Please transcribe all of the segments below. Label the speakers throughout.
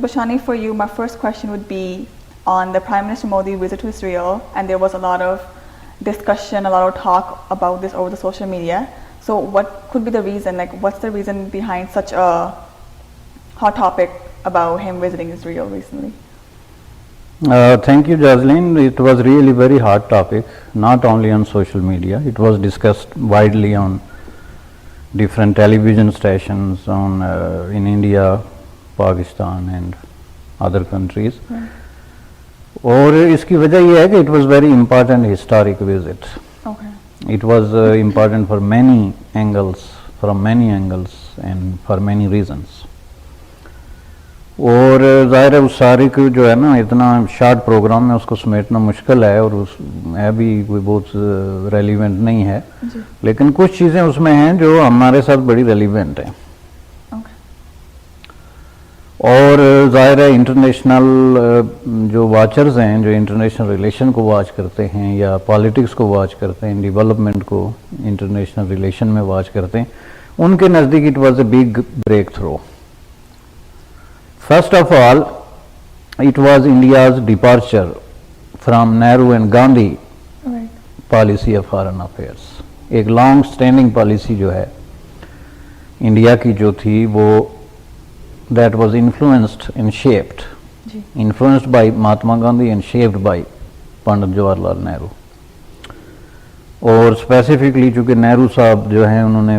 Speaker 1: Bashani, for you, my first question would be on the Prime Minister Modi visit to Israel, and there was a lot of discussion, a lot of talk about this over the social media. So what could be the reason, like what's the reason behind such a hot topic about him visiting Israel recently?
Speaker 2: Thank you, Jasleen. It was really very hot topic, not only on social media. It was discussed widely on different television stations in India, Pakistan and other countries.
Speaker 1: Right.
Speaker 2: اور اس کی وجہ یہ ہے کہ it was very important historic visit.
Speaker 1: Okay.
Speaker 2: It was important for many angles, from many angles and for many reasons. اور ظاہر ہے اس سارے کو جو ہے نا اتنا شارٹ پروگرام میں اس کو سمیٹنا مشکل ہے اور ہے بھی کوئی بہت ریلیونٹ نہیں ہے, لیکن کچھ چیزیں اس میں ہیں جو ہمارے ساتھ بڑی ریلیونٹ ہیں. اور ظاہر ہے انٹرنیشنل جو واچرز ہیں, جو انٹرنیشنل ریلیشن کو واچ کرتے ہیں یا پالیٹکس کو واچ کرتے ہیں, ڈیولپمنٹ کو انٹرنیشنل ریلیشن میں واچ کرتے ہیں, ان کے نزدیک it was a big break through. First of all, it was India's departure from Nehru and Gandhi policy of foreign affairs. ایک لانگ اسٹینڈنگ پالیسی جو ہے انڈیا کی جو تھی وہ that was influenced and shaped, influenced by Mahatma Gandhi and shaped by Pandit Jawaharlal Nehru. اور specifically چونکہ نہرو صاحب جو ہیں انہوں نے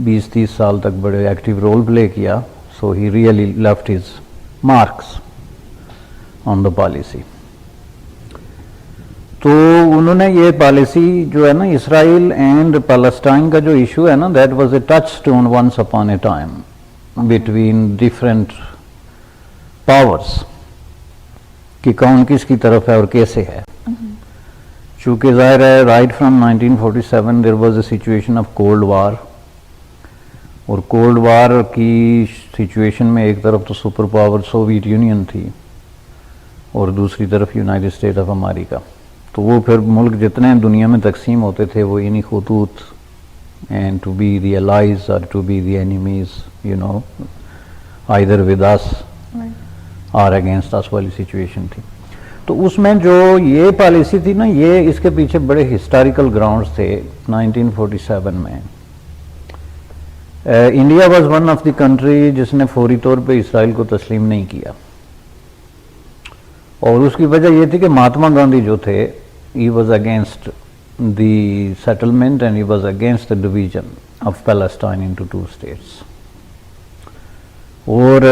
Speaker 2: 20-30 سال تک بڑے ایکٹیو رول پلے کیا, so he really left his marks on the policy. تو انہوں نے یہ پالیسی جو ہے نا اسرائیل اینڈ پیلسٹائن کا جو ایشو ہے نا, that was a touchstone once upon a time between different powers کہ کون کس کی طرف ہے اور کیسے ہے. چونکہ ظاہر ہے right from 1947 there was a situation of cold war, اور کولڈ وار کی سچویشن میں ایک طرف تو سپر پاور سوویت یونین تھی اور دوسری طرف یونائٹڈ اسٹیٹ آف امریکہ. تو وہ پھر ملک جتنے دنیا میں تقسیم ہوتے تھے وہ انہی خطوط and to be the allies اور to be the enemies, you know, either with us or against us والی سچویشن تھی. تو اس میں جو یہ پالیسی تھی نا, یہ اس کے پیچھے بڑے ہسٹوریکل گراؤنڈز تھے. 1947 میں India was one of the country جس نے فوری طور پہ اسرائیل کو تسلیم نہیں کیا, اور اس کی وجہ یہ تھی کہ مہاتما گاندھی جو تھے he was against the settlement and he was against the division of Palestine into 2 states. اور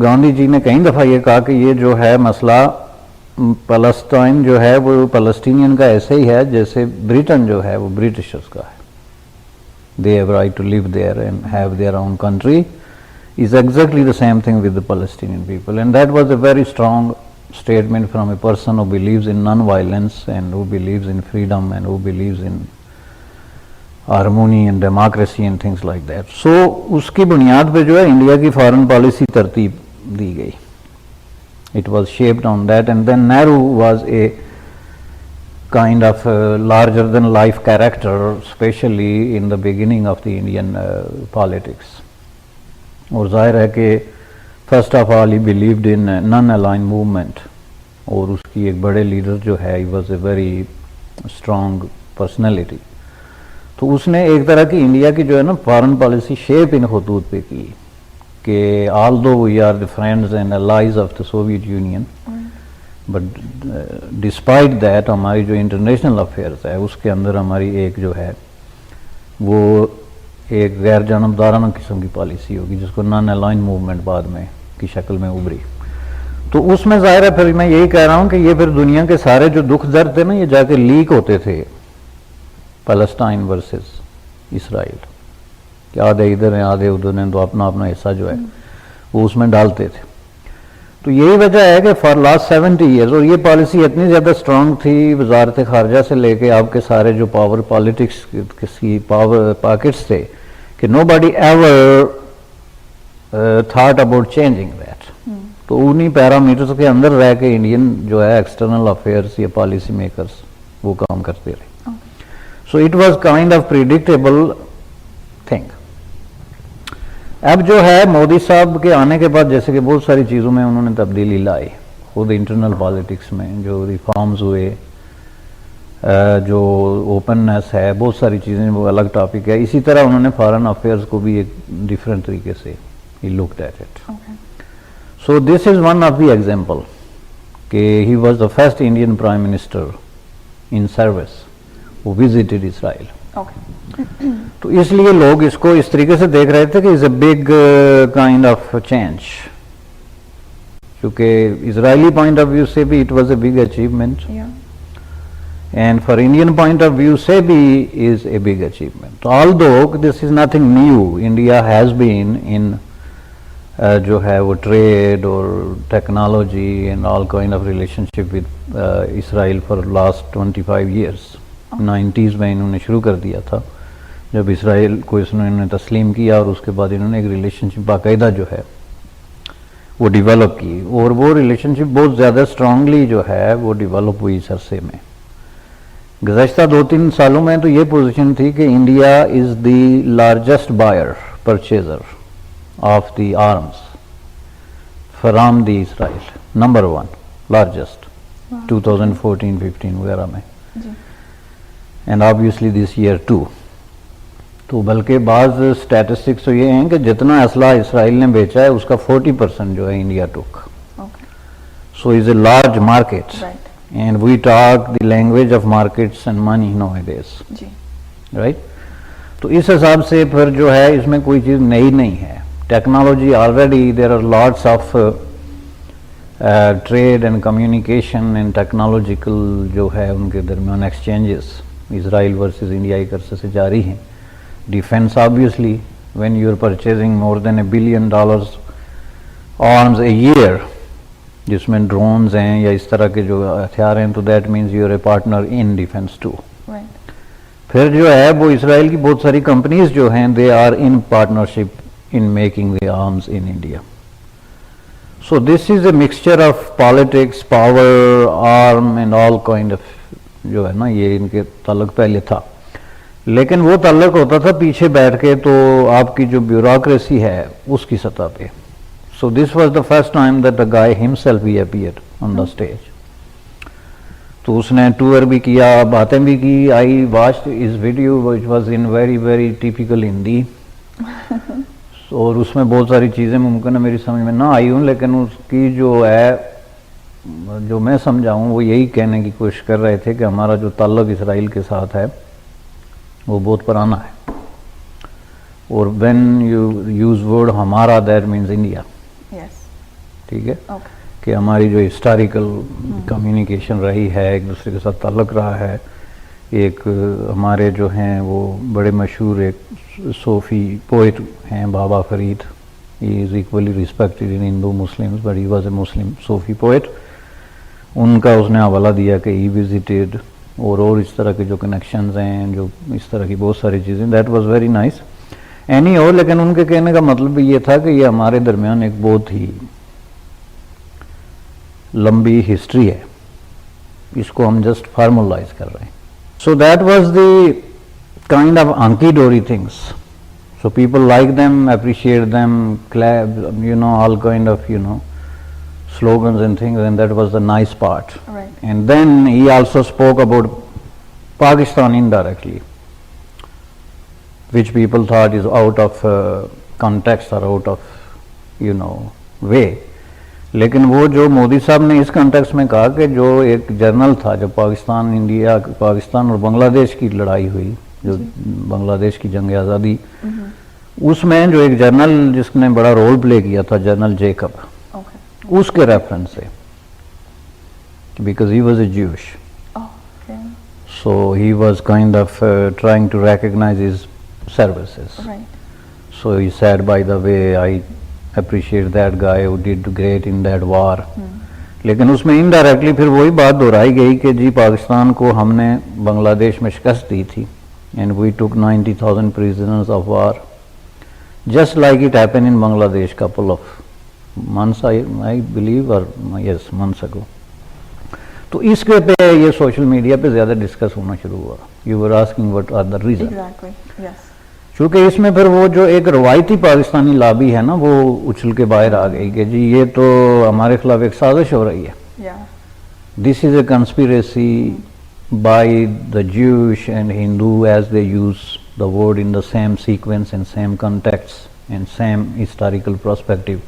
Speaker 2: گاندھی جی نے کئی دفعہ یہ کہا کہ یہ جو ہے مسئلہ پیلسٹائن جو ہے وہ پیلسٹینین کا ایسے ہی ہے جیسے برٹن جو ہے وہ برٹشرز کا ہے. They have right to live there and have their own country, is exactly the same thing with the Palestinian people. And that was a very strong statement from a person who believes in non-violence and who believes in freedom and who believes in harmony and democracy and things like that. So اس کی بنیاد پہ جو ہے India کی foreign policy ترتیب دی گئی. It was shaped on that, and then Nehru was a kind of larger than life character, especially in the beginning of the Indian politics. اور ظاہر ہے کہ first of all he believed in non-aligned movement, اور اس کی ایک بڑے leader جو ہے he was a very strong personality. تو اس نے ایک طرح کی انڈیا کی جو ہے نا فارن پالیسی شیپ ان خطوط پہ کی کہ although we are the friends and allies of the Soviet Union, but despite that ہماری جو انٹرنیشنل افیئرس ہے اس کے اندر ہماری ایک جو ہے وہ ایک غیر جانبدارانہ قسم کی پالیسی ہوگی جس کو نان الائن موومنٹ بعد میں کی شکل میں ابھری. تو اس میں ظاہر ہے پھر میں یہی کہہ رہا ہوں کہ یہ پھر دنیا کے سارے جو دکھ درد تھے نا یہ جا کے لیک ہوتے تھے پیلسٹائن ورسز اسرائیل, کہ آدھے ادھر ہیں آدھے ادھر ہیں, تو اپنا اپنا حصہ جو ہے وہ اس میں ڈالتے تھے. تو یہی وجہ ہے کہ فار لاسٹ 70 ایئرز, اور یہ پالیسی اتنی زیادہ اسٹرانگ تھی وزارت خارجہ سے لے کے آپ کے سارے جو پاور پالیٹکس کی پاور پاکٹس تھے, کہ nobody ever thought about changing that. تو انہی پیرامیٹرز کے اندر رہ کے انڈین جو ہے ایکسٹرنل افیئرس یا پالیسی میکرز وہ کام کرتے رہے. So it was kind of predictable thing. اب جو ہے مودی صاحب کے آنے کے بعد جیسے کہ بہت ساری چیزوں میں انہوں نے تبدیلی لائی، خود انٹرنل پالیٹکس میں جو ریفارمز ہوئے، جو اوپننس ہے، بہت ساری چیزیں، وہ الگ ٹاپک ہے. اسی طرح انہوں نے فارن افیئرز کو بھی ایک ڈیفرنٹ طریقے سے he looked at it. So this is one of the example کہ he was the first Indian prime minister in service who visited Israel. تو اس لیے لوگ اس کو اس طریقے سے دیکھ رہے تھے کہ is a big kind of change, کیونکہ اسرائیلی پوائنٹ آف ویو سے بھی it was a big achievement, and for Indian point of view سے بھی is a big achievement. Although this is nothing new, India has been in جو ہے وہ trade اور technology and all kind of relationship with Israel for last 25 years. 90s میں انہوں نے شروع کر دیا تھا جب اسرائیل کو انہوں نے تسلیم کیا، اور اس کے بعد انہوں نے ایک ریلیشن شپ باقاعدہ جو ہے وہ ڈیولپ کی، اور وہ ریلیشن شپ بہت زیادہ اسٹرانگلی جو ہے وہ ڈیولپ ہوئی اس عرصے میں. گزشتہ 2-3 سالوں میں تو یہ پوزیشن تھی کہ India is the largest buyer purchaser of the arms from the Israel, number 1 largest 2014-15 وغیرہ میں، and obviously this year too. تو بلکہ بعض اسٹیٹسٹکس تو یہ ہیں کہ جتنا اسلحہ اسرائیل نے بیچا ہے اس کا 40% جو ہے انڈیا ٹک. So is a large market and we talk the language of markets and money nowadays, right. تو اس حساب سے پھر جو ہے اس میں کوئی چیز نئی نہیں ہے. Technology already there are lots of trade and communication and technological جو ہے ان کے درمیان ایکسچینجز اسرائیل ورسز انڈیا ایک عرصے سے جاری ہیں. Defence obviously when you are purchasing more than $1 billion arms a year, جس میں ڈرونز ہیں یا اس طرح کے جو ہتھیار ہیں، تو that means you are a partner in defence too. پھر جو ہے وہ اسرائیل کی بہت ساری کمپنیز جو ہیں they are in partnership in making the arms in India. So this is a mixture of politics, power, arm and all kind of جو ہے نا یہ ان کے تعلق پہلے تھا، لیکن وہ تعلق ہوتا تھا پیچھے بیٹھ کے، تو آپ کی جو بیوروکریسی ہے اس کی سطح پہ. So this was the first time that the guy himself he appeared on the stage. تو اس نے ٹور بھی کیا، باتیں بھی کی. I watched his video which was in very very typical Hindi. اور اس میں بہت ساری چیزیں ممکن ہے میری سمجھ میں نہ آئی ہوں، لیکن اس کی جو ہے جو میں سمجھا ہوں وہ یہی کہنے کی کوشش کر رہے تھے کہ ہمارا جو تعلق اسرائیل کے ساتھ ہے وہ بہت پرانا ہے، اور وین یو یوز ورڈ ہمارا دیٹ مینز انڈیا. ٹھیک ہے کہ ہماری جو ہسٹوریکل کمیونیکیشن رہی ہے، ایک دوسرے کے ساتھ تعلق رہا ہے. ایک ہمارے جو ہیں وہ بڑے مشہور ایک صوفی پوئٹ ہیں Baba Farid, he is equally respected in Hindu Muslims but he was a Muslim Sufi poet. ان کا اس نے حوالہ دیا کہ ہی وزٹڈ، اور اس طرح کے جو کنیکشنز ہیں، جو اس طرح کی بہت ساری چیزیں، that was very nice anyhow. لیکن ان کے کہنے کا مطلب بھی یہ تھا کہ یہ ہمارے درمیان ایک بہت ہی لمبی ہسٹری ہے، اس کو ہم جسٹ فارملائز کر رہے ہیں. So that was the kind of hunky-dory things. So people like them, appreciate them, clap, all kind of, slogans and things, and that was the nice part.
Speaker 1: Right.
Speaker 2: And then he also spoke about Pakistan indirectly, which people thought is out of context or out of, way. لیکن وہ جو مودی صاحب نے اس context میں کہا کہ جو ایک جرنل تھا جب پاکستان اور بنگلہ دیش کی لڑائی ہوئی، جو بنگلہ دیش کی جنگ آزادی، اس میں جو ایک جرنل جس نے بڑا رول پلے کیا تھا، جنرل جیکب، اس کے ریفرنس سے، because he was a Jewish, so he was kind of trying to recognise his services. So he said by the way I appreciate that guy who did great in that war. لیکن اس میں indirectly پھر وہی بات دہرائی گئی کہ جی پاکستان کو ہم نے بنگلہ دیش میں شکست دی تھی، and we took 90,000 prisoners of war just like it happened in Bangladesh couple of months I believe, or yes, months ago. تو اس کے پہ یہ سوشل میڈیا پہ زیادہ ڈسکس ہونا شروع ہوا. You were asking what are the reasons.
Speaker 1: Exactly, yes.
Speaker 2: چونکہ اس میں پھر وہ جو ایک روایتی پاکستانی لابی ہے نا وہ اچھل کے باہر آ گئی کہ جی یہ تو ہمارے خلاف ایک سازش ہو رہی ہے. This is a conspiracy by the Jewish and Hindu as they use the word in the same sequence and same context and same historical perspective.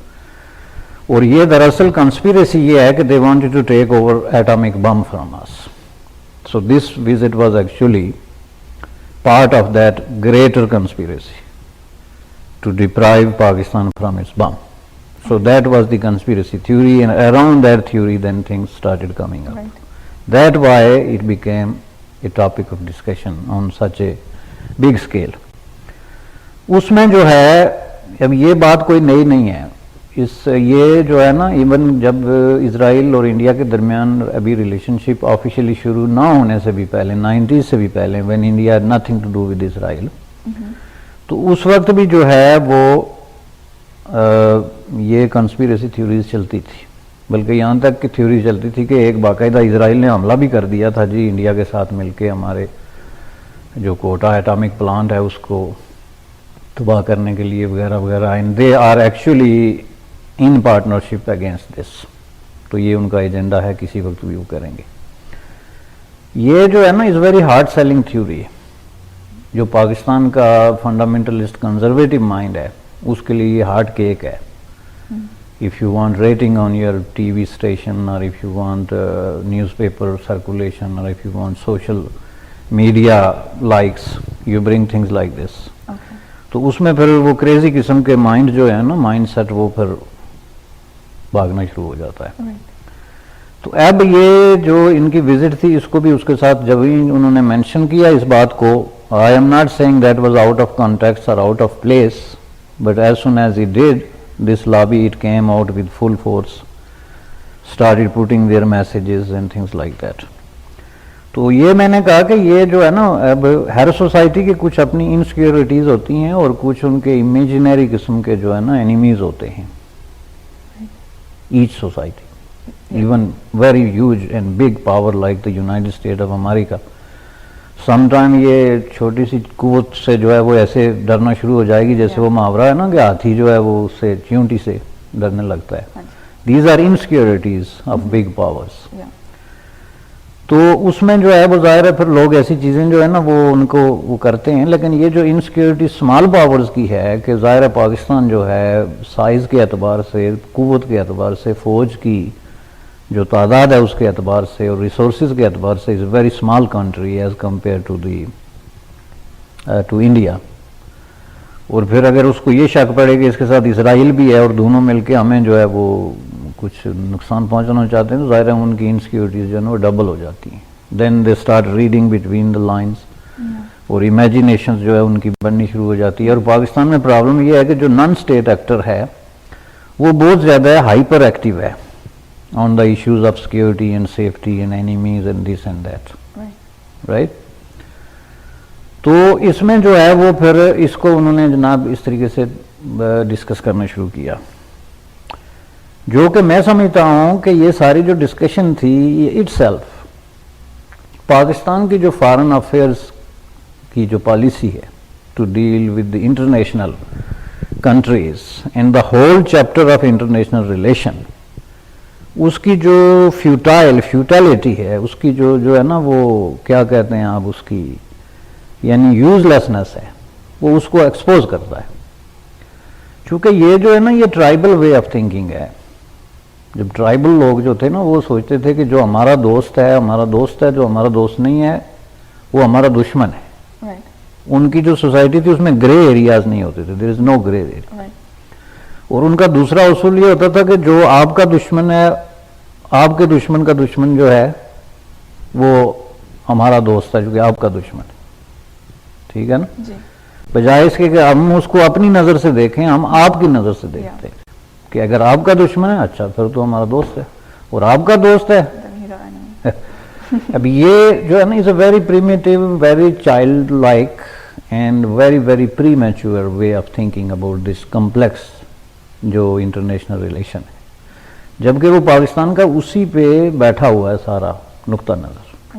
Speaker 2: اور یہ دراصل conspiracy یہ ہے کہ they wanted to take over atomic bomb from us. So this visit was actually part of that greater conspiracy to deprive Pakistan from its bomb. So that was the conspiracy theory, and around that theory then things started coming up.
Speaker 1: Right.
Speaker 2: That why it became a topic of discussion on such a big scale. اس میں جو ہے اب یہ بات کوئی نئی نہیں ہے. یہ جو ہے نا ایون جب اسرائیل اور انڈیا کے درمیان ابھی ریلیشن شپ آفیشیلی شروع نہ ہونے سے بھی پہلے 90s سے بھی پہلے when India had nothing to do with Israel, تو اس وقت بھی جو ہے وہ یہ کنسپیریسی تھیوریز چلتی تھی. بلکہ یہاں تک کہ تھیوری چلتی تھی کہ ایک باقاعدہ اسرائیل نے حملہ بھی کر دیا تھا جی انڈیا کے ساتھ مل کے ہمارے جو کوٹا ایٹامک پلانٹ ہے اس کو تباہ کرنے کے لیے وغیرہ وغیرہ. And they are actually in partnership against this. تو یہ ان کا ایجنڈا ہے, کسی وقت بھی وہ کریں گے. یہ جو ہے نا is very hard selling theory. جو پاکستان کا فنڈامنٹلسٹ کنزرویٹو مائنڈ ہے اس کے لیے یہ ہارڈ کیک ہے. If you want rating on your TV station, or if you want newspaper circulation, or if you want social media likes, you bring things like this.
Speaker 1: Okay.
Speaker 2: تو اس میں پھر وہ کریزی قسم کے مائنڈ جو ہے نا مائنڈ سیٹ وہ پھر بھاگنا شروع ہو جاتا ہے. تو اب یہ جو ان کی وزٹ تھی اس کو بھی اس کے ساتھ جب ہی انہوں نے مینشن کیا اس بات کو, I am not saying that was out of context or out of place, but as soon as he did, this lobby it came out with full force, started putting their messages and things like that. تو یہ میں نے کہا کہ یہ جو ہے نا اب ہر سوسائٹی کے کچھ اپنی انسیکیورٹیز ہوتی ہیں اور کچھ ان کے امیجنری قسم کے جو ہے نا اینیمیز ہوتے ہیں. Each society, even very huge and big power like the United State of America, some time یہ چھوٹی سی قوت سے جو ہے وہ ایسے ڈرنا شروع ہو جائے گی جیسے وہ محاورہ ہے نا کہ ہاتھی جو ہے وہ اس سے چیونٹی سے ڈرنے لگتا ہے. These are insecurities of big powers. تو اس میں جو ہے وہ ظاہر ہے پھر لوگ ایسی چیزیں جو ہے نا وہ ان کو وہ کرتے ہیں. لیکن یہ جو انسیکیورٹی اسمال پاورز کی ہے کہ ظاہر ہے پاکستان جو ہے سائز کے اعتبار سے, قوت کے اعتبار سے, فوج کی جو تعداد ہے اس کے اعتبار سے اور ریسورسز کے اعتبار سے is a very small country as compare to India. اور پھر اگر اس کو یہ شک پڑے کہ اس کے ساتھ اسرائیل بھی ہے اور دونوں مل کے ہمیں جو ہے وہ کچھ نقصان پہنچانا چاہتے ہیں تو ظاہر ہے ان کی انسیکیورٹیز جو ہے نا وہ ڈبل ہو جاتی ہیں. Then they start reading between the lines اور امیجنیشنز جو ہے ان کی بننی شروع ہو جاتی ہے. اور پاکستان میں پرابلم یہ ہے کہ جو نان اسٹیٹ ایکٹر ہے وہ بہت زیادہ ہائپر ایکٹیو ہے on the issues of security and safety and enemies and this and that. Right? تو اس میں جو ہے وہ پھر اس کو انہوں نے جناب اس طریقے سے ڈسکس کرنا شروع کیا, جو کہ میں سمجھتا ہوں کہ یہ ساری جو ڈسکشن تھی یہ اٹ سیلف پاکستان کی جو فارن افیئرس کی جو پالیسی ہے to deal with the international countries and the whole chapter of international relation, اس کی جو فیوٹیلٹی ہے, اس کی جو ہے نا وہ کیا کہتے ہیں آپ اس کی یعنی یوز لیسنس ہے, وہ اس کو ایکسپوز کرتا ہے. چونکہ یہ جو ہے نا یہ ٹرائبل وے آف تھنکنگ ہے. جب ٹرائبل لوگ جو تھے نا وہ سوچتے تھے کہ جو ہمارا دوست ہے ہمارا دوست ہے, جو ہمارا دوست نہیں ہے وہ ہمارا دشمن ہے. ان کی جو سوسائٹی تھی اس میں گرے ایریاز نہیں ہوتے تھے, دیر از نو گرے ایریا. اور ان کا دوسرا اصول یہ ہوتا تھا کہ جو آپ کا دشمن ہے, آپ کے دشمن کا دشمن جو ہے وہ ہمارا دوست ہے جو کہ آپ کا دشمن ہے. ٹھیک ہے نا, بجائے اس کے کہ ہم اس کو اپنی نظر سے دیکھیں, ہم آپ کی نظر سے دیکھتے ہیں کہ اگر آپ کا دشمن ہے اچھا پھر تو ہمارا دوست ہے, اور آپ کا دوست ہے. اب یہ جو ہے نا is a very primitive, very childlike and very very premature way of thinking about this complex جو انٹرنیشنل ریلیشن ہے, جبکہ وہ پاکستان کا اسی پہ بیٹھا ہوا ہے سارا نقطہ نظر.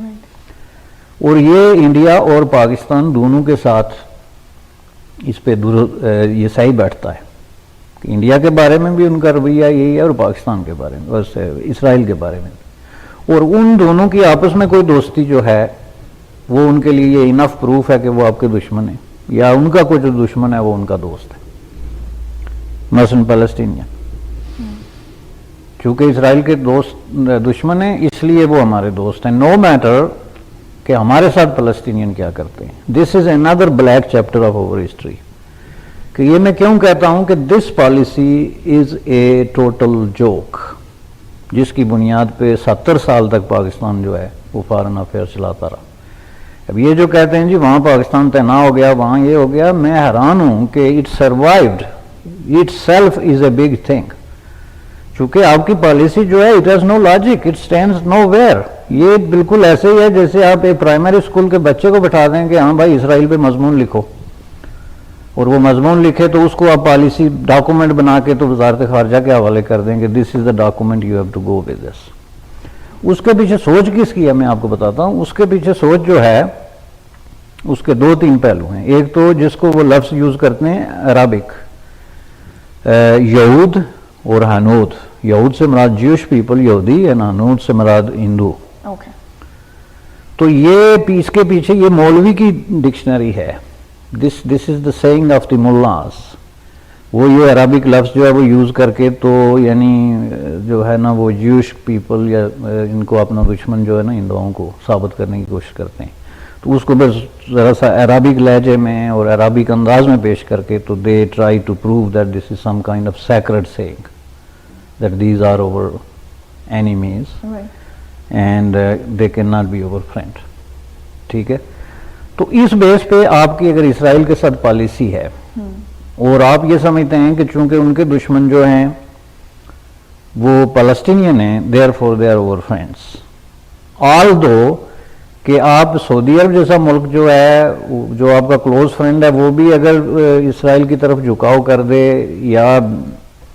Speaker 2: اور یہ انڈیا اور پاکستان دونوں کے ساتھ اس پہ یہ صحیح بیٹھتا ہے کہ انڈیا کے بارے میں بھی ان کا رویہ یہی ہے اور پاکستان کے بارے میں بس اسرائیل کے بارے میں بھی، اور ان دونوں کی آپس میں کوئی دوستی جو ہے وہ ان کے لیے یہ انف پروف ہے کہ وہ آپ کے دشمن ہیں، یا ان کا کوئی جو دشمن ہے وہ ان کا دوست ہے، مثلاً فلسطینین، چونکہ اسرائیل کے دشمن ہیں اس لیے وہ ہمارے دوست ہیں، نو میٹر کہ ہمارے ساتھ فلسطینین کیا کرتے ہیں۔ This is another black chapter of our history, کہ یہ میں کیوں کہتا ہوں کہ this policy is a total joke, جس کی بنیاد پہ 70 سال تک پاکستان جو ہے وہ فارن افیئر چلاتا رہا۔ اب یہ جو کہتے ہیں جی وہاں پاکستان تنہا ہو گیا، وہاں یہ ہو گیا، میں حیران ہوں کہ it survived itself is a big thing, چونکہ آپ کی پالیسی جو ہے it has no logic, it stands nowhere. یہ بالکل ایسے ہی ہے جیسے آپ ایک پرائمری اسکول کے بچے کو بٹھا دیں کہ ہاں بھائی اسرائیل پہ مضمون لکھو، اور وہ مضمون لکھے تو اس کو آپ پالیسی ڈاکومنٹ بنا کے تو وزارت خارجہ کے حوالے کر دیں کہ this is the document you have to go with this. اس کے پیچھے سوچ کس کی ہے میں آپ کو بتاتا ہوں، اس کے پیچھے سوچ جو ہے اس کے 2-3 پہلو ہیں۔ ایک تو جس کو وہ لفظ یوز کرتے ہیں عربک، یہود اور ہنود، یہود سے مراد جیوش پیپل یہودی، اور ہنود سے مراد ہندو۔
Speaker 1: اوکے،
Speaker 2: تو یہ اس کے پیچھے یہ مولوی کی ڈکشنری ہے، دس is the seeing of the mills, وہ یہ عربک لفظ جو ہے وہ یوز کر کے تو یعنی جو ہے نا وہ جیوش پیپل یا ان کو اپنا دشمن جو ہے نا ہندوؤں کو ثابت کرنے کی کوشش کرتے ہیں، تو اس کو بس ذرا سا عربک لہجے میں اور عربک انداز میں پیش کر کے تو they try to prove that this is some kind of sacred saying that these are our enemies and they can not be our friend. ٹھیک ہے، تو اس بیس پہ آپ کی اگر اسرائیل کے ساتھ پالیسی ہے اور آپ یہ سمجھتے ہیں کہ چونکہ ان کے دشمن جو ہیں وہ فلسطینین ہیں therefore they are our friends, although کہ آپ سعودی عرب جیسا ملک جو ہے جو آپ کا کلوز فرینڈ ہے وہ بھی اگر اسرائیل کی طرف جھکاؤ کر دے، یا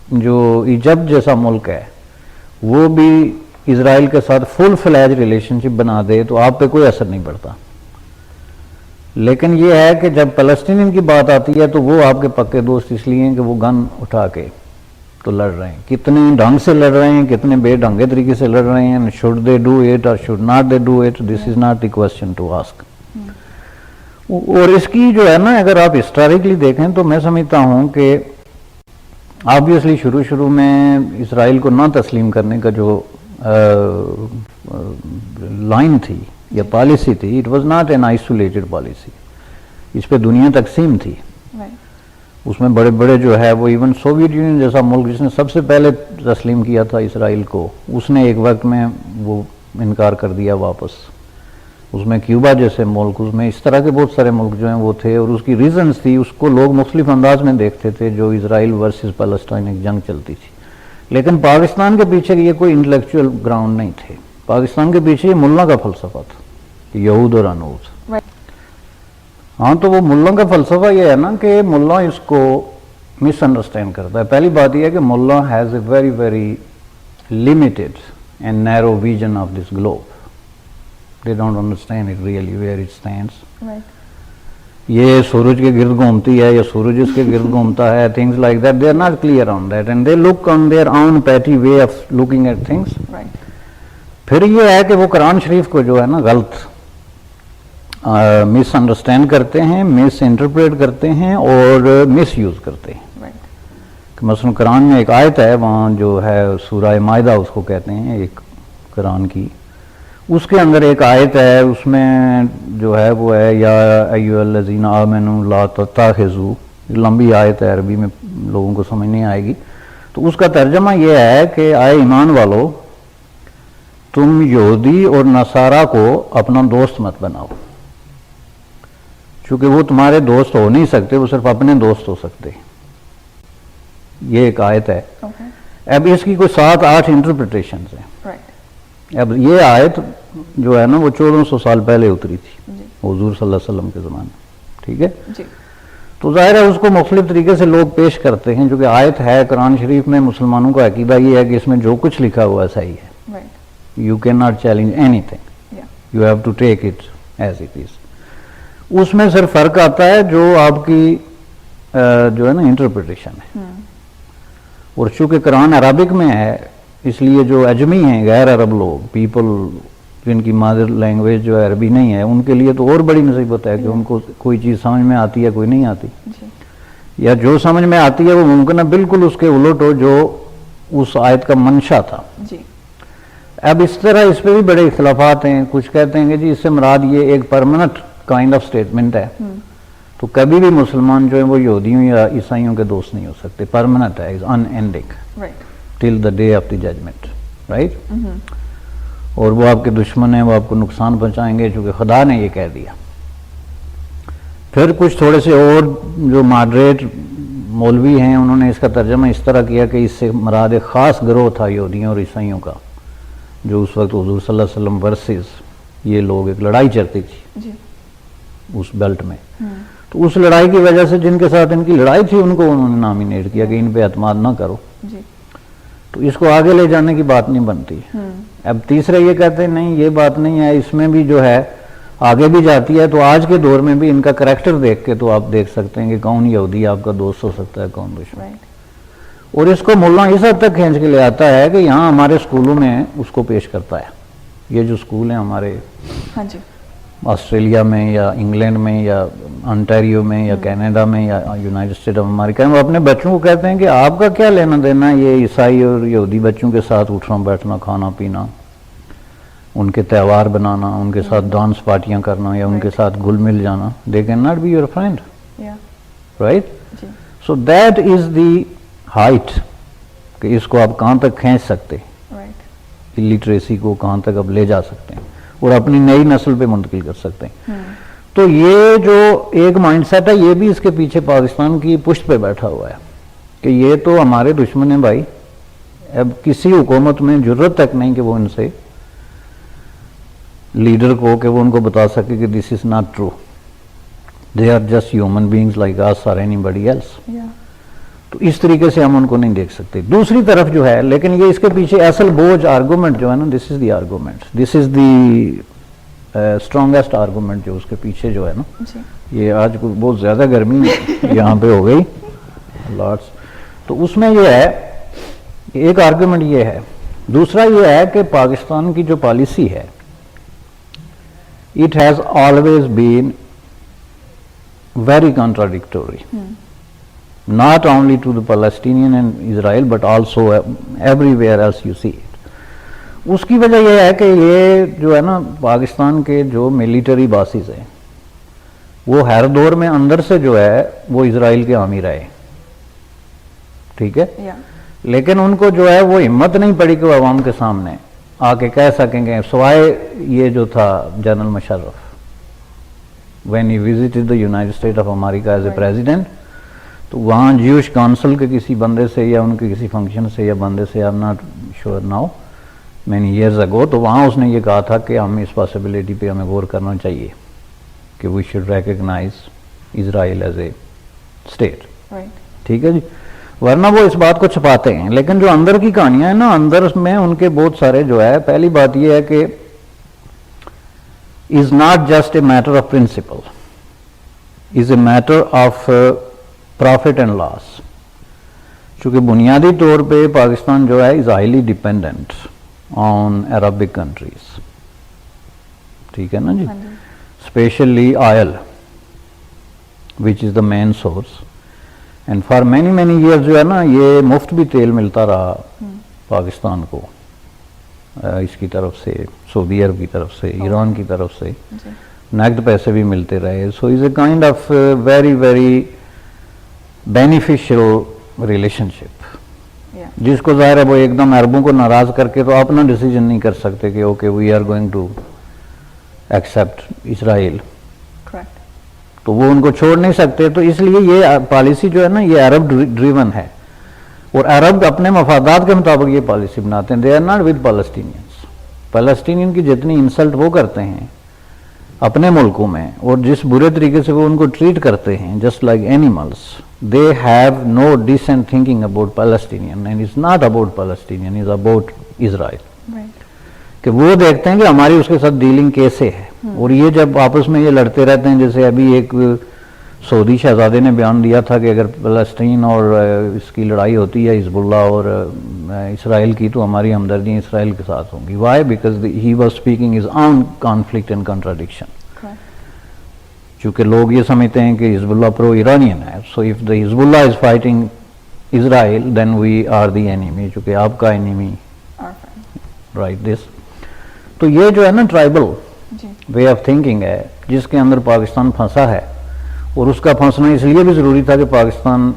Speaker 2: جو ایجپٹ جیسا ملک ہے وہ بھی اسرائیل کے ساتھ فل فلیج ریلیشن شپ بنا دے تو آپ پہ کوئی اثر نہیں پڑتا، لیکن یہ ہے کہ جب فلسطینین کی بات آتی ہے تو وہ آپ کے پکے دوست اس لیے ہیں کہ وہ گن اٹھا کے تو لڑ رہے ہیں، کتنے ڈھنگ سے لڑ رہے ہیں، کتنے بے ڈھنگے طریقے سے لڑ رہے ہیں، شوڈ دے ڈو اٹ اور should not they do it, this is not the question to ask. اور اس کی جو ہے نا اگر آپ ہسٹوریکلی دیکھیں تو میں سمجھتا ہوں کہ آبویسلی شروع میں اسرائیل کو نہ تسلیم کرنے کا جو لائن تھی یا پالیسی تھی، it was not an isolated policy, اس پہ دنیا تقسیم تھی، اس میں بڑے بڑے جو ہے وہ ایون سوویت یونین جیسا ملک جس نے سب سے پہلے تسلیم کیا تھا اسرائیل کو، اس نے ایک وقت میں وہ انکار کر دیا واپس، اس میں کیوبا جیسے ملک، اس میں اس طرح کے بہت سارے ملک جو ہیں وہ تھے، اور اس کی ریزنز تھی، اس کو لوگ مختلف انداز میں دیکھتے تھے، جو اسرائیل ورسز پیلسٹائن ایک جنگ چلتی تھی، لیکن پاکستان کے پیچھے یہ کوئی انٹلیکچوئل گراؤنڈ نہیں تھے، پاکستان کے پیچھے یہ ملا کا فلسفہ تھا، یہود اور انود۔ ہاں تو وہ ملا کا فلسفہ یہ ہے نا کہ ملا اس کو مس انڈرسٹینڈ کرتا ہے۔ پہلی بات یہ ہے کہ ملا has a very very limited and narrow vision of this globe, they don't understand it really where it stands. یہ سورج کے گرد گھومتی ہے یا سورج اس کے گرد گھومتا ہے، things like that, they are not clear on that and they look on their own petty way of looking at things. پھر یہ ہے کہ وہ قرآن شریف کو جو ہے نا غلط مس انڈرسٹینڈ کرتے ہیں، مس انٹرپریٹ کرتے ہیں اور مس یوز کرتے ہیں۔ مثلا قرآن میں ایک آیت ہے وہاں جو ہے سورہ مائدہ اس کو کہتے ہیں، ایک قرآن کی، اس کے اندر ایک آیت ہے، اس میں جو ہے وہ ہے یا ایھا الذین آمنوا لا تتخذوا، لمبی آیت ہے، عربی میں لوگوں کو سمجھ نہیں آئے گی، تو اس کا ترجمہ یہ ہے کہ آئے ایمان والو تم یہودی اور نصارہ کو اپنا دوست مت بناؤ، چونکہ وہ تمہارے دوست ہو نہیں سکتے، وہ صرف اپنے دوست ہو سکتے۔ یہ ایک آیت ہے۔ اب اس کی کوئی 7-8 انٹرپریٹیشنز ہیں۔ اب یہ آیت جو ہے نا وہ 1400 سال پہلے اتری تھی حضور صلی اللہ علیہ وسلم کے زمانے میں، ٹھیک ہے، تو ظاہر ہے اس کو مختلف طریقے سے لوگ پیش کرتے ہیں، جو کہ آیت ہے قرآن شریف میں، مسلمانوں کا عقیدہ یہ ہے کہ اس میں جو کچھ لکھا ہوا صحیح ہے، you can not challenge anything, you have to take it as it is. اس میں صرف فرق آتا ہے جو آپ کی جو ہے نا انٹرپریٹیشن ہے. اور چونکہ قرآن عربک میں ہے اس لیے جو اجمی ہیں غیر عرب لوگ پیپل جن کی مادر لینگویج جو ہے عربی نہیں ہے ان کے لیے تو اور بڑی مصیبت ہے کہ ان کو کوئی چیز سمجھ میں آتی ہے کوئی نہیں آتی, یا جو سمجھ میں آتی ہے وہ ممکن ہے بالکل اس کے الٹ ہو جو اس آیت کا منشا تھا. اب اس طرح اس پہ بھی بڑے اختلافات ہیں. کچھ کہتے ہیں کہ جی اس سے مراد یہ ایک پرماننٹ کائنڈ آف اسٹیٹمنٹ ہے, تو کبھی بھی مسلمان جو ہیں وہ یہودیوں یا عیسائیوں کے دوست نہیں ہو سکتے. پرماننٹ ہے, is unending till the day of the judgment, right. اور وہ آپ کے دشمن ہیں, وہ آپ کو نقصان پہنچائیں گے چونکہ خدا نے یہ کہہ دیا. پھر کچھ تھوڑے سے اور جو ماڈریٹ مولوی ہیں انہوں نے اس کا ترجمہ اس طرح کیا کہ اس سے مراد ایک خاص گروہ تھا یہودیوں اور عیسائیوں کا, جو اس وقت حضور صلی اللہ علیہ وسلم ورسز یہ لوگ ایک لڑائی چلتی تھی اس بیلٹ میں. تو اس لڑائی کی وجہ سے جن کے ساتھ ان کی لڑائی تھی ان کو انہوں نے نامینیٹ کیا کہ ان پہ اعتماد نہ کرو. تو اس کو آگے لے جانے کی بات نہیں بنتی. اب تیسرے یہ کہتے ہیں نہیں یہ بات نہیں ہے, اس میں بھی جو ہے آگے بھی جاتی ہے. تو آج کے دور میں بھی ان کا کریکٹر دیکھ کے تو آپ دیکھ سکتے ہیں کہ کون یہودی آپ کا دوست ہو سکتا ہے کون دشمن. اور اس کو مولانا اس حد تک کھینچ کے لے آتا ہے کہ یہاں ہمارے اسکولوں میں اس کو پیش کرتا ہے. یہ جو اسکول ہیں ہمارے آسٹریلیا میں یا انگلینڈ میں یا انٹیریو میں یا کینیڈا میں یا یونائٹڈ اسٹیٹ آف امریکہ میں, وہ اپنے بچوں کو کہتے ہیں کہ آپ کا کیا لینا دینا یہ عیسائی اور یہودی بچوں کے ساتھ اٹھنا بیٹھنا کھانا پینا, ان کے تہوار بنانا, ان کے ساتھ ڈانس پارٹیاں کرنا یا ان کے ساتھ گل مل جانا. They can not be your friend, right. So that is the height کہ اس کو آپ کہاں تک کھینچ سکتے, لٹریسی کو کہاں تک اب لے جا سکتے ہیں اور اپنی نئی نسل پہ منتقل کر سکتے ہیں. تو یہ جو ایک مائنڈ سیٹ ہے یہ بھی اس کے پیچھے پاکستان کی پشت پہ بیٹھا ہوا ہے کہ یہ تو ہمارے دشمن ہیں بھائی. اب کسی حکومت میں جرت تک نہیں کہ وہ ان سے لیڈر کو کہ وہ ان کو بتا سکے کہ this is not true, they are just human beings like us اور اینی باڈی ایلس. تو اس طریقے سے ہم ان کو نہیں دیکھ سکتے. دوسری طرف جو ہے لیکن یہ اس کے پیچھے اصل بوجھ آرگومنٹ جو ہے نا, this is the argument, this is the strongest argument جو اس کے پیچھے جو ہے نا. یہ آج بہت زیادہ گرمی یہاں پہ ہو گئی لاٹس. تو اس میں یہ ہے ایک آرگومنٹ یہ ہے. دوسرا یہ ہے کہ پاکستان کی جو پالیسی ہے it has always been very contradictory, not only to the Palestinian and Israel but also everywhere else you see it. اس کی وجہ یہ ہے کہ یہ جو ہے نا پاکستان کے جو ملیٹری باسز ہیں وہ ہر دور میں اندر سے جو ہے وہ اسرائیل کے حامی رہے, ٹھیک ہے. لیکن ان کو جو ہے وہ ہمت نہیں پڑی کہ وہ عوام کے سامنے آ کے کہہ سکیں گے, سوائے یہ جو تھا general Musharraf when he visited the United State of America as a president, تو وہاں جیوش کونسل کے کسی بندے سے یا ان کے کسی فنکشن سے یا بندے سے, I am not sure now, many years ago, تو وہاں اس نے یہ کہا تھا کہ ہم اس پاسبلٹی پہ ہمیں غور کرنا چاہیے کہ we should recognise Israel as a state, ٹھیک ہے جی. ورنہ وہ اس بات کو چھپاتے ہیں. لیکن جو اندر کی کہانیاں ہیں نا, اندر میں ان کے بہت سارے جو ہے, پہلی بات یہ ہے کہ is not just a matter of principle, is a matter of profit and loss. چونکہ بنیادی طور پہ پاکستان جو ہے is highly dependent on Arabic countries, ٹھیک ہے نا جی, especially oil which is the main source. And for many many years جو ہے نا یہ مفت بھی تیل ملتا رہا پاکستان کو اس کی طرف سے, سعودی عرب کی طرف سے, ایران کی طرف سے نیکڈ پیسے بھی ملتے رہے. So is a kind of very very beneficial relationship, جس کو ظاہر ہے وہ ایک دم عربوں کو ناراض کر کے تو اپنا ڈیسیجن نہیں کر سکتے کہ okay we are going to accept Israel, تو وہ ان کو چھوڑ نہیں سکتے. تو اس لیے یہ پالیسی جو ہے نا یہ عرب ڈریون ہے, اور عرب اپنے مفادات کے مطابق یہ پالیسی بناتے ہیں. They are not with Palestinians. Palestinian کی جتنی انسلٹ وہ کرتے ہیں اپنے ملکوں میں اور جس برے طریقے سے وہ ان کو ٹریٹ کرتے ہیں just like animals, they have no decent thinking about Palestinian, and it's not about Palestinian, it's about Israel. کہ وہ دیکھتے ہیں کہ ہماری اس کے ساتھ ڈیلنگ کیسے ہے, اور یہ جب آپس میں یہ لڑتے رہتے ہیں, جیسے ابھی ایک سعودی شہزادے نے بیان دیا تھا کہ اگر فلسطین اور اس کی لڑائی ہوتی ہے حزب اللہ اور اسرائیل کی تو ہماری ہمدردیاں اسرائیل کے ساتھ ہوں گی. Why? Because he was speaking his own conflict and contradiction. چونکہ لوگ یہ سمجھتے ہیں کہ حزب اللہ پرو ایرانین ہے. سو if the Hezbollah is fighting Israel then we are the enemy. چونکہ آپ کا اینیمی رائٹ دس. تو یہ جو ہے نا ٹرائبل وے آف تھنکنگ ہے جس کے اندر پاکستان پھنسا ہے. اور اس کا پھنسنا اس لیے بھی ضروری تھا کہ پاکستان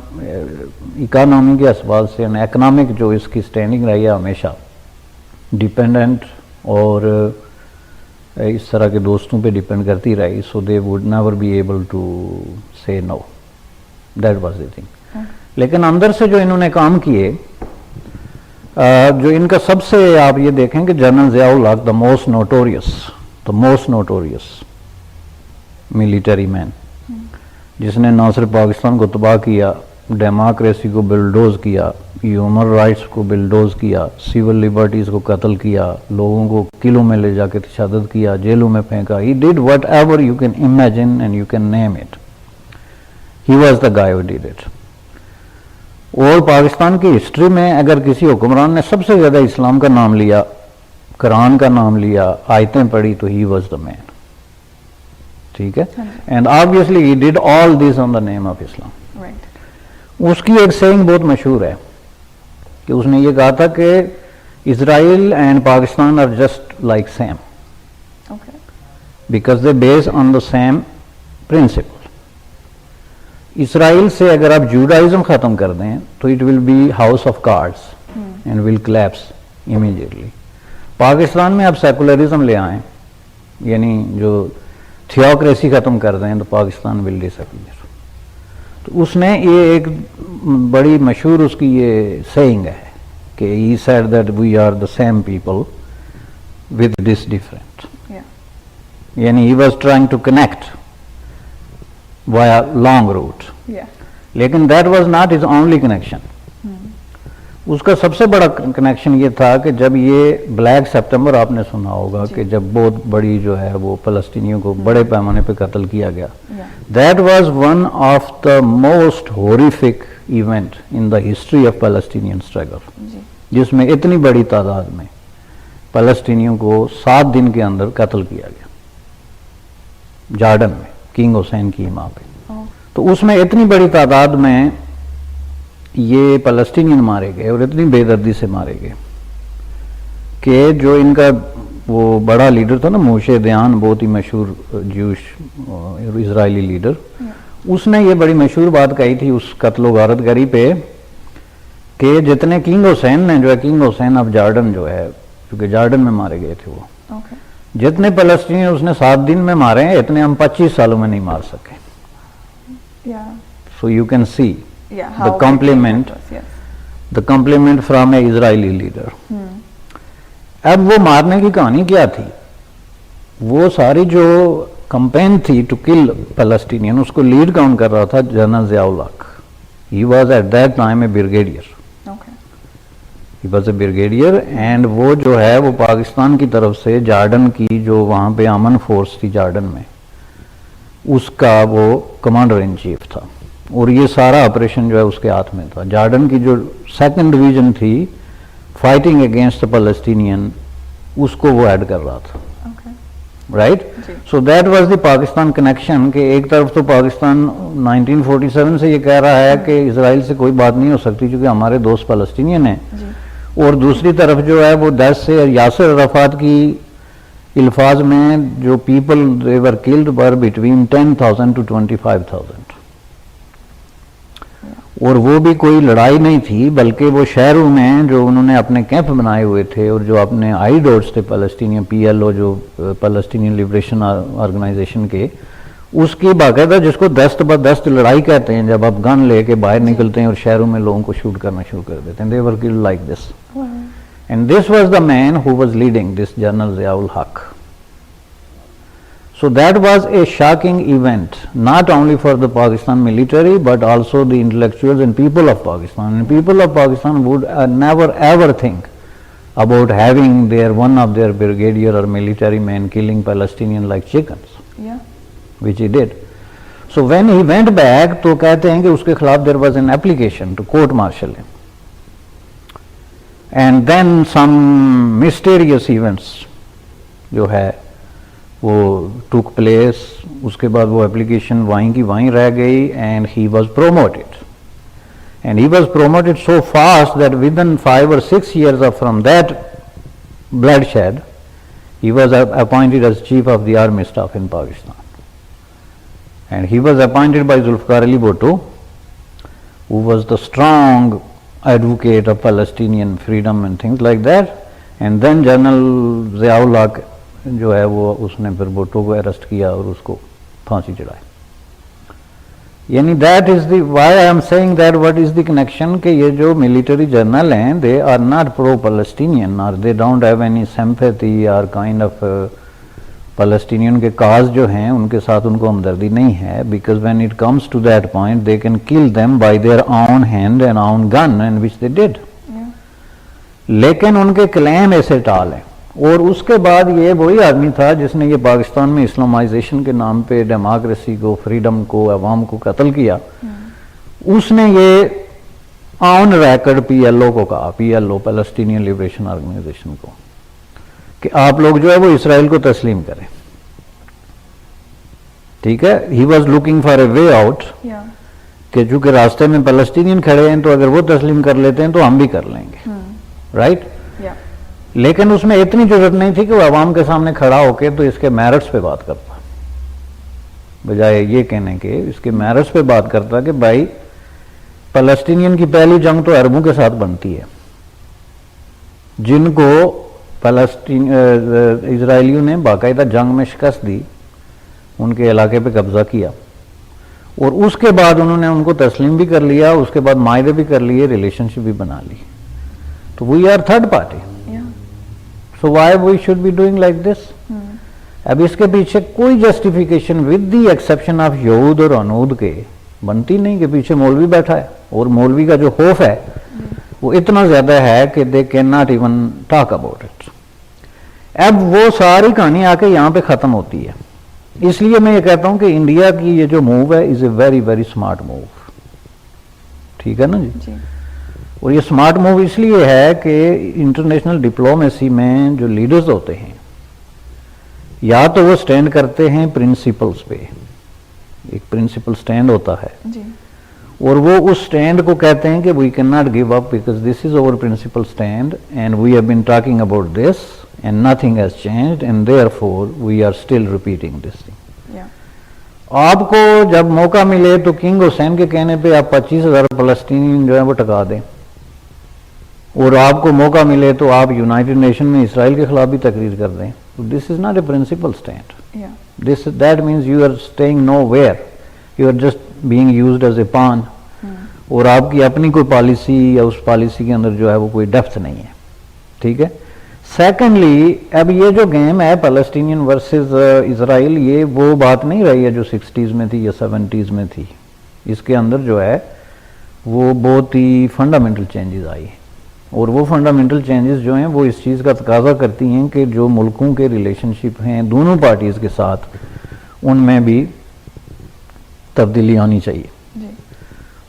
Speaker 2: اکانومی کے اسباب سے اکنامک جو اس کی سٹینڈنگ رہی ہے ہمیشہ ڈیپینڈنٹ اور اس طرح کے دوستوں پہ ڈیپینڈ کرتی رہی. So they would never be able to say no. That was the thing. لیکن اندر سے جو انہوں نے کام کیے جو ان کا سب سے آپ یہ دیکھیں کہ general Zia ul Haq the most notorious military مین جس نے نہ صرف پاکستان کو تباہ کیا, ڈیموکریسی کو بلڈوز کیا, ہیومن رائٹس کو بلڈوز کیا, سول لبرٹیز کو قتل کیا, لوگوں کو قلعوں میں لے جا کے تشدد کیا, جیلوں میں پھینکا. He did whatever you can imagine and you can name it. He was the guy who did it. اور پاکستان کی ہسٹری میں اگر کسی حکمران نے سب سے زیادہ اسلام کا نام لیا, قرآن کا نام لیا, آیتیں پڑھی تو he was the man. ٹھیک ہے. And obviously he did all this on the name of Islam. اس کی ایک سیئنگ بہت مشہور ہے کہ اس نے یہ کہا تھا کہ Israel and Pakistan are just like same because they base on the same principle. Israel سے اگر آپ جوڈائزم ختم کر دیں تو it will be house of cards and will collapse immediately. Pakistan میں آپ سیکولرزم لے آئیں یعنی جو تھیوکریسی ختم کر دیں تو پاکستان ول ڈسپیئر. تو اس نے یہ ایک بڑی مشہور اس کی یہ سیئنگ ہے کہ he said that we are the same people with this different. یعنی he was trying to connect via long route. لیکن that was not his only connection. اس کا سب سے بڑا کنیکشن یہ تھا کہ جب یہ بلیک سپٹمبر آپ نے سنا ہوگا کہ جب بہت بڑی جو ہے وہ فلسطینیوں کو بڑے پیمانے پہ قتل کیا گیا. That was one of the most horrific event in the history of Palestinian struggle جس میں اتنی بڑی تعداد میں فلسطینیوں کو 7 دن کے اندر قتل کیا گیا جارڈن میں کنگ حسین کی ماں پہ. تو اس میں اتنی بڑی تعداد میں یہ فلسطینین مارے گئے اور اتنی بے دردی سے مارے گئے کہ جو ان کا وہ بڑا لیڈر تھا نا موشے دیان, بہت ہی مشہور جوش اسرائیلی لیڈر, اس نے یہ بڑی مشہور بات کہی تھی اس قتل و غارت گری پہ کہ جتنے کنگ حسین نے جو ہے کنگ حسین آف جارڈن جو ہے کیونکہ جارڈن میں مارے گئے تھے وہ جتنے فلسطینی اس نے 7 دن میں مارے ہیں اتنے ہم 25 سالوں میں نہیں مار سکے. So you can see the compliment from a Israeli leader. اب وہ مارنے کی کہانی کیا تھی؟ وہ ساری جو کمپین تھی ٹو کل پیلسٹینین اس کو لیڈ کون کر رہا تھا؟ General Zia ul Haq. He was at that time a brigadier. He was a brigadier and وہ جو ہے وہ پاکستان کی طرف سے جارڈن کی جو وہاں پہ امن فورس تھی جارڈن میں اس کا وہ کمانڈر ان چیف تھا. اور یہ سارا آپریشن جو ہے اس کے ہاتھ میں تھا. جارڈن کی جو 2nd ڈویژن تھی فائٹنگ اگینسٹ پلسٹینین اس کو وہ ایڈ کر رہا تھا. Right. So that was the Pakistan connection کہ ایک طرف تو پاکستان 1947 سے یہ کہہ رہا ہے کہ اسرائیل سے کوئی بات نہیں ہو سکتی کیونکہ ہمارے دوست فلسطینین ہیں, اور دوسری طرف جو ہے وہ 10 سے یاسر عرفات کی الفاظ میں جو people they were killed were between 10,000 to 25,000. اور وہ بھی کوئی لڑائی نہیں تھی بلکہ وہ شہروں میں جو انہوں نے اپنے کیمپ بنائے ہوئے تھے اور جو اپنے آئی ڈوٹس تھے فلسطینین PLO جو فلسطینین لبریشن آرگنائزیشن کے اس کی باقاعدہ جس کو دست بدست لڑائی کہتے ہیں جب آپ گن لے کے باہر نکلتے ہیں اور شہروں میں لوگوں کو شوٹ کرنا شروع کر دیتے ہیں. they were killed like this. And this was the man who was leading this General Zia ul Haq. So that was a shocking event, not only for the Pakistan military, but also the intellectuals and people of Pakistan. And people of Pakistan would never ever think about having one of their brigadier or military men killing Palestinians like chickens, which he did. So when he went back تو کہتے ہیں کہ اس کے خلاف there was an application to court martial him. And then some mysterious events جو ہے وہ took place. اس کے بعد وہ application وہیں کی وہیں رہ گئی and he was promoted. And he was promoted so fast that within 5 or 6 years from that bloodshed, he was appointed as Chief of the Army Staff in Pakistan. And he was appointed by Zulfikar Ali Bhutto, who was the strong advocate of Palestinian freedom and things like that. And then General Ziaul Haq جو ہے وہ اس نے پھر بھٹو کو arrest کیا اور اس کو پھانسی چڑھائی. یعنی that is the why I am saying that what is the connection کہ یہ جو ملٹری جرنل ہیں they are not pro Palestinian اور they don't have any sympathy اور کائنڈ آف پیلسٹینین کے کاز جو ہیں ان کے ساتھ ان کو ہمدردی نہیں ہے, because when it comes to that point they can kill them by their own hand and own gun and which they did. لیکن ان کے کلیم ایسے ٹال ہیں. اور اس کے بعد یہ وہی آدمی تھا جس نے یہ پاکستان میں اسلامائزیشن کے نام پہ ڈیموکریسی کو, فریڈم کو, عوام کو قتل کیا. اس نے یہ on record P L O کو کہا, P L O Palestinian Liberation Organisation کو, کہ آپ لوگ جو ہے وہ اسرائیل کو تسلیم کریں. ٹھیک ہے, he was looking for a way out کہ چونکہ راستے میں پیلسٹینین کھڑے ہیں تو اگر وہ تسلیم کر لیتے ہیں تو ہم بھی کر لیں گے, رائٹ. لیکن اس میں اتنی ضرورت نہیں تھی کہ وہ عوام کے سامنے کھڑا ہو کے تو اس کے میرٹس پہ بات کرتا, بجائے یہ کہنے کے اس کے میرٹس پہ بات کرتا کہ بھائی فلسطینین کی پہلی جنگ تو عربوں کے ساتھ بنتی ہے, جن کو اسرائیلیوں نے باقاعدہ جنگ میں شکست دی, ان کے علاقے پہ قبضہ کیا, اور اس کے بعد انہوں نے ان کو تسلیم بھی کر لیا, اس کے بعد معاہدے بھی کر لیے, ریلیشن شپ بھی بنا لی. تو we are third party. So why we should be doing like this? اب اس کے پیچھے کوئی justification with the exception of یہود اور انود کے بنتی نہیں کہ پیچھے مولوی بیٹھا ہے, اور مولوی کا جو خوف ہے وہ اتنا زیادہ ہے کہ they cannot even talk about it. اب وہ ساری کہانی آ کے یہاں پہ ختم ہوتی ہے. اس لیے میں یہ کہتا ہوں کہ انڈیا کی یہ جو موو ہے is a very very smart move. ٹھیک ہے نا جی. اور یہ سمارٹ موو اس لیے ہے کہ انٹرنیشنل ڈپلومیسی میں جو لیڈرز ہوتے ہیں یا تو وہ سٹینڈ کرتے ہیں پرنسپلز پہ, ایک پرنسپل سٹینڈ ہوتا ہے اور وہ اس سٹینڈ کو کہتے ہیں کہ we can not give up because this is our principle stand and we have been talking about this and nothing has changed and therefore we are still repeating this thing. آپ کو جب موقع ملے تو king حسین کے کہنے پہ آپ 25,000 فلسطینی جو ہے وہ ٹکا دیں, اور آپ کو موقع ملے تو آپ یونائٹڈ نیشن میں اسرائیل کے خلاف بھی تقریر کر دیں. This is not a principle stand. That means you are staying nowhere, you are just being used as a pawn, اور آپ کی اپنی کوئی پالیسی یا اس پالیسی کے اندر جو ہے وہ کوئی ڈیپتھ نہیں ہے. ٹھیک ہے. سیکنڈلی, اب یہ جو گیم ہے پیلسٹینین ورسز اسرائیل, یہ وہ بات نہیں رہی ہے جو 60s میں تھی یا 70s میں تھی. اس کے اندر جو ہے وہ بہت ہی فنڈامنٹل چینجز آئی ہیں, اور وہ فنڈامنٹل چینجز جو ہیں وہ اس چیز کا تقاضا کرتی ہیں کہ جو ملکوں کے ریلیشن شپ ہیں دونوں پارٹیز کے ساتھ ان میں بھی تبدیلی آنی چاہیے.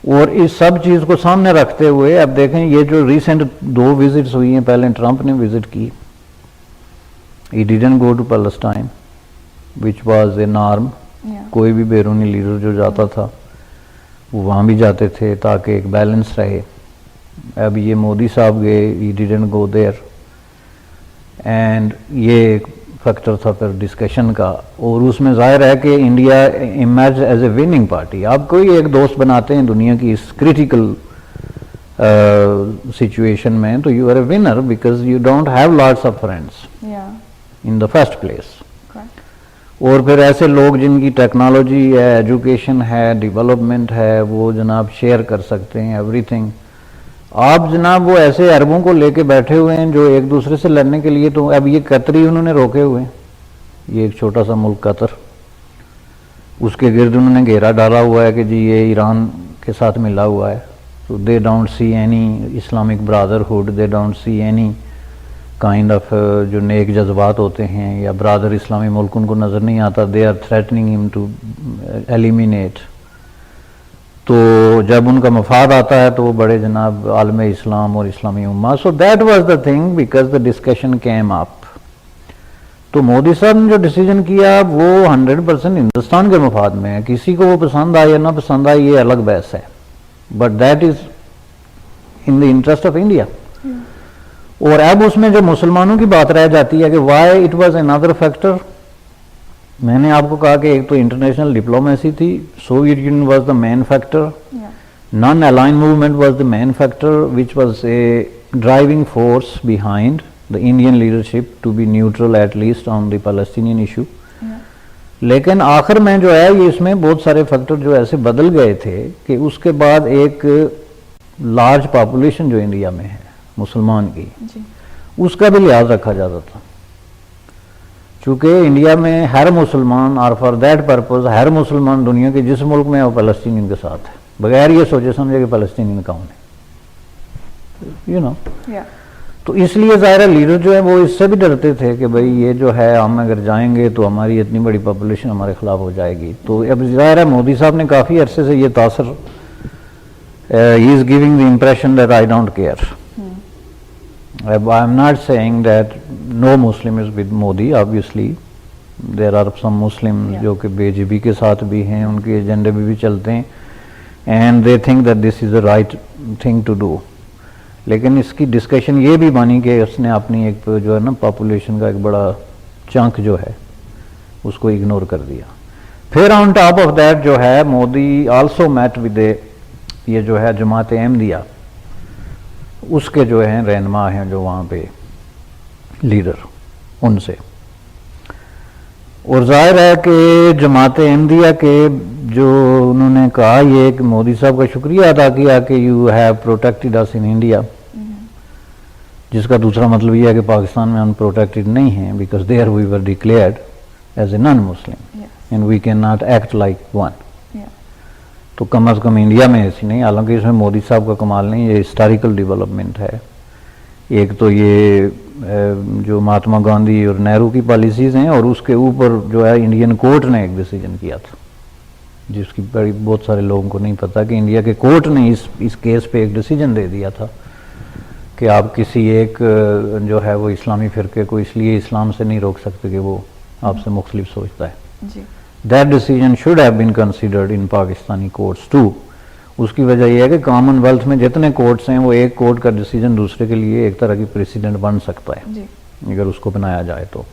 Speaker 2: اور اس سب چیز کو سامنے رکھتے ہوئے اب دیکھیں یہ جو ریسنٹ 2 وزٹس ہوئی ہیں, پہلے ٹرمپ نے وزٹ کی, he didn't go to Palestine which was a norm. کوئی بھی بیرونی لیڈر جو جاتا تھا وہ وہاں بھی جاتے تھے تاکہ ایک بیلنس رہے. اب یہ مودی صاحب گئے, ہی ڈیڈنٹ گو دیئر, اینڈ یہ ایک فیکٹر تھا پھر ڈسکشن کا, اور اس میں ظاہر ہے کہ India emerge as a winning party. آپ کوئی ایک دوست بناتے ہیں دنیا کی اس کریٹیکل سچویشن میں تو you are a winner because you don't have lots of friends in the first place. اور پھر ایسے لوگ جن کی ٹیکنالوجی ہے, ایجوکیشن ہے, ڈیولپمنٹ ہے, وہ جناب شیئر کر سکتے ہیں ایوری تھنگ. آپ جناب وہ ایسے عربوں کو لے کے بیٹھے ہوئے ہیں جو ایک دوسرے سے لڑنے کے لیے, تو اب یہ قطری انہوں نے روکے ہوئے ہیں, یہ ایک چھوٹا سا ملک قطر, اس کے گرد انہوں نے گھیرا ڈالا ہوا ہے کہ جی یہ ایران کے ساتھ ملا ہوا ہے. تو they don't see any Islamic brotherhood, they don't see any kind of جو نیک جذبات ہوتے ہیں یا برادر اسلامی ملک ان کو نظر نہیں آتا, دے آر تھریٹننگ ہم ٹو ایلیمینیٹ. تو جب ان کا مفاد آتا ہے تو وہ بڑے جناب عالم اسلام اور اسلامی امہ. So that was the thing because the discussion came up. تو مودی صاحب نے جو ڈیسیجن کیا وہ 100% ہندوستان کے مفاد میں ہے. کسی کو وہ پسند آئے یا نہ پسند آئے یہ الگ بحث ہے, but that is in the interest of India. اور اب اس میں جو مسلمانوں کی بات رہ جاتی ہے کہ why it was under factor. میں نے آپ کو کہا کہ ایک تو انٹرنیشنل ڈپلومیسی تھی, Soviet Union was the main factor, non align movement was the main factor which was a driving force behind the Indian leadership to be neutral at least on the Palestinian issue. لیکن آخر میں جو ہے یہ اس میں بہت سارے factor جو ایسے بدل گئے تھے کہ اس کے بعد ایک لارج پاپولیشن جو انڈیا میں ہے مسلمان کی, اس کا بھی لحاظ رکھا جاتا تھا. چونکہ انڈیا میں ہر مسلمان اور فار دیٹ پرپز ہر مسلمان دنیا کے جس ملک میں وہ فلسطینین کے ساتھ ہے, بغیر یہ سوچے سمجھے کہ فلسطینین کون ہے, یو نو. تو اس لیے ظاہر لیڈر جو ہے وہ اس سے بھی ڈرتے تھے کہ بھئی یہ جو ہے ہم اگر جائیں گے تو ہماری اتنی بڑی پاپولیشن ہمارے خلاف ہو جائے گی. تو اب ظاہر ہے مودی صاحب نے کافی عرصے سے یہ تاثر, he is giving the impression that I don't care. I am not saying that no Muslim is with Modi. Obviously there are some Muslims جو کہ بے جبی کے ساتھ بھی ہیں, ان کے ایجنڈے بھی چلتے ہیں, and they think that this is the right thing to do. لیکن اس کی ڈسکشن یہ بھی بانی کہ اس نے اپنی ایک جو ہے نا پاپولیشن کا ایک بڑا چنک جو ہے اس کو اگنور کر دیا. پھر آن ٹاپ آف دیٹ جو ہے مودی آلسو میٹ ود یہ جو ہے جماعت احمدیہ, اس کے جو ہیں رہنما ہیں جو وہاں پہ لیڈر, ان سے. اور ظاہر ہے کہ جماعت احمدیہ کے جو انہوں نے کہا یہ کہ مودی صاحب کا شکریہ ادا کیا کہ you have protected us in India, جس کا دوسرا مطلب یہ ہے کہ پاکستان میں ہم پروٹیکٹڈ نہیں ہیں because there we were declared as a non Muslim and we can not act like one. تو کم از کم انڈیا میں ایسی نہیں, حالانکہ اس میں مودی صاحب کا کمال نہیں, یہ ہسٹوریکل ڈیولپمنٹ ہے. ایک تو یہ جو مہاتما گاندھی اور نہرو کی پالیسیز ہیں, اور اس کے اوپر جو ہے انڈین کورٹ نے ایک ڈیسیجن کیا تھا جس کی بہت سارے لوگوں کو نہیں پتا کہ انڈیا کے کورٹ نے اس کیس پہ ایک ڈیسیجن دے دیا تھا کہ آپ کسی ایک جو ہے وہ اسلامی فرقے کو اس لیے اسلام سے نہیں روک سکتے کہ وہ آپ سے مختلف سوچتا ہے. That decision should have been considered in Pakistani courts too. اس کی وجہ یہ ہے کہ کامن ویلتھ میں جتنے کورٹس ہیں وہ ایک کورٹ کا ڈیسیجن دوسرے کے لیے ایک طرح کی پریسیڈنٹ بن سکتا ہے اگر اس کو بنایا جائے تو.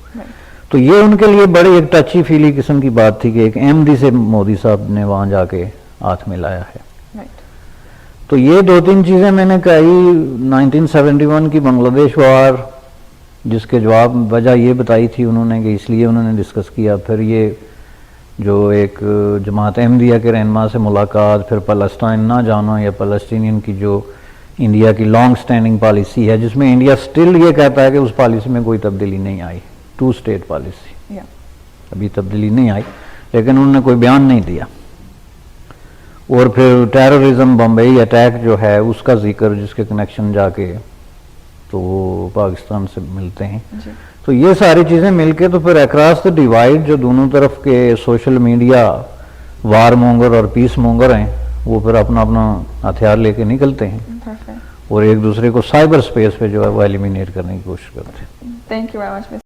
Speaker 2: تو یہ ان کے لیے بڑی ایک ٹچی فیلی قسم کی بات تھی کہ ایک احمدی سے مودی صاحب نے وہاں جا کے ہاتھ ملایا ہے. تو یہ دو تین چیزیں میں نے کہی. 1971 کی بنگلہ دیش وار, جس کے جواب وجہ یہ بتائی تھی انہوں نے کہ اس لیے انہوں نے ڈسکس کیا. پھر یہ جو ایک جماعت احمدیہ کے رہنما سے ملاقات, پھر فلسطین نہ جانا یا فلسطینین کی جو انڈیا کی لانگ سٹینڈنگ پالیسی ہے, جس میں انڈیا سٹل یہ کہتا ہے کہ اس پالیسی میں کوئی تبدیلی نہیں آئی, 2 اسٹیٹ پالیسی, ابھی تبدیلی نہیں آئی, لیکن انہوں نے کوئی بیان نہیں دیا. اور پھر ٹیررزم, بمبئی اٹیک جو ہے اس کا ذکر, جس کے کنیکشن جا کے تو وہ پاکستان سے ملتے ہیں. تو یہ ساری چیزیں مل کے تو پھر اکراس دا ڈیوائڈ جو دونوں طرف کے سوشل میڈیا وار مونگر اور پیس مونگر ہیں وہ پھر اپنا اپنا ہتھیار لے کے نکلتے ہیں اور ایک دوسرے کو سائبر سپیس پہ جو ہے وہ ایلیمینیٹ کرنے کی کوشش کرتے ہیں.
Speaker 1: Thank you very much.